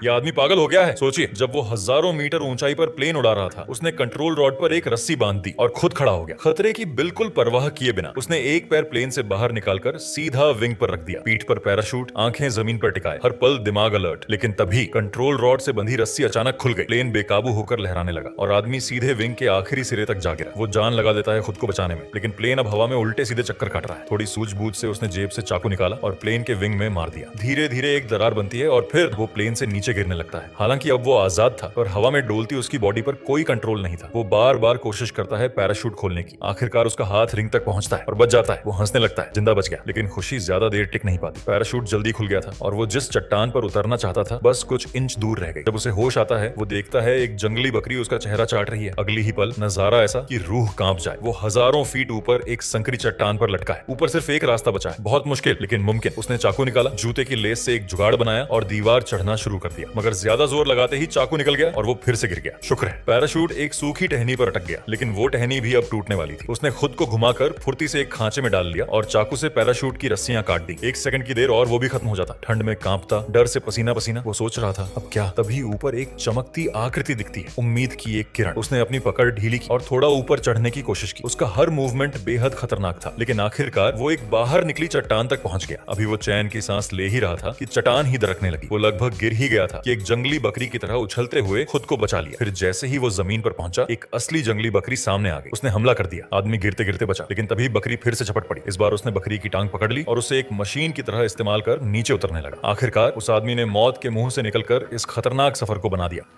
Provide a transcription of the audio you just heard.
ये आदमी पागल हो गया है। सोचिए, जब वो हजारों मीटर ऊंचाई पर प्लेन उड़ा रहा था, उसने कंट्रोल रॉड पर एक रस्सी बांध दी और खुद खड़ा हो गया। खतरे की बिल्कुल परवाह किए बिना उसने एक पैर प्लेन से बाहर निकालकर सीधा विंग पर रख दिया। पीठ पर पैराशूट, आंखें जमीन पर टिकाए, हर पल दिमाग अलर्ट। लेकिन तभी कंट्रोल रॉड से बंधी रस्सी अचानक खुल गई। प्लेन बेकाबू होकर लहराने लगा और आदमी सीधे विंग के आखिरी सिरे तक जा गिरा। वो जान लगा देता है खुद को बचाने में, लेकिन प्लेन अब हवा में उल्टे सीधे चक्कर काट रहा है। थोड़ी सूझबूझ से उसने जेब से चाकू निकाला और प्लेन के विंग में मार दिया। धीरे धीरे एक दरार बनती है और फिर वो प्लेन से नीचे गिरने लगता है। हालांकि अब वो आजाद था, पर हवा में डोलती उसकी बॉडी पर कोई कंट्रोल नहीं था। वो बार बार कोशिश करता है पैराशूट खोलने की। आखिरकार उसका हाथ रिंग तक पहुंचता है और बच जाता है। वो हंसने लगता है, जिंदा बच गया। लेकिन खुशी ज्यादा देर टिक नहीं पाती। पैराशूट जल्दी खुल गया था और वो जिस चट्टान पर उतरना चाहता था, बस कुछ इंच दूर रह गई। जब उसे होश आता है, वो देखता है एक जंगली बकरी उसका चेहरा चाट रही है। अगली ही पल नजारा ऐसा कि रूह कांप जाए। वो हजारों फीट ऊपर एक संकरी चट्टान पर लटका है। ऊपर सिर्फ एक रास्ता बचा है, बहुत मुश्किल लेकिन मुमकिन। उसने चाकू निकाला, जूते की लेस से एक जुगाड़ बनाया और दीवार चढ़ना शुरू कर दिया। मगर ज्यादा जोर लगाते ही चाकू निकल गया और वो फिर से गिर गया। शुक्र है पैराशूट एक सूखी टहनी पर अटक गया, लेकिन वो टहनी भी अब टूटने वाली थी। उसने खुद को घुमाकर फुर्ती से एक खांचे में डाल लिया और चाकू से पैराशूट की रस्सियां काट दी। एक सेकंड की देर और वो भी खत्म हो जाता। ठंड में कांपता, डर से पसीना पसीना वो सोच रहा था अब क्या। तभी ऊपर एक चमकती आकृति दिखती है, उम्मीद की एक किरण। उसने अपनी पकड़ ढीली की और थोड़ा ऊपर चढ़ने की कोशिश की। उसका हर मूवमेंट बेहद खतरनाक था, लेकिन आखिरकार वो एक बाहर निकली चट्टान तक पहुंच गया। अभी वो चैन की सांस ले ही रहा था कि चट्टान ही दरकने लगी। वो लगभग गिर ही गया था कि एक जंगली बकरी की तरह उछलते हुए खुद को बचा लिया। फिर जैसे ही वो जमीन पर पहुंचा, एक असली जंगली बकरी सामने आ गई। उसने हमला कर दिया। आदमी गिरते गिरते बचा, लेकिन तभी बकरी फिर से झपट पड़ी। इस बार उसने बकरी की टांग पकड़ ली और उसे एक मशीन की तरह इस्तेमाल कर नीचे उतरने लगा। आखिरकार उस आदमी ने मौत के मुंह से निकलकर इस खतरनाक सफर को बना दिया।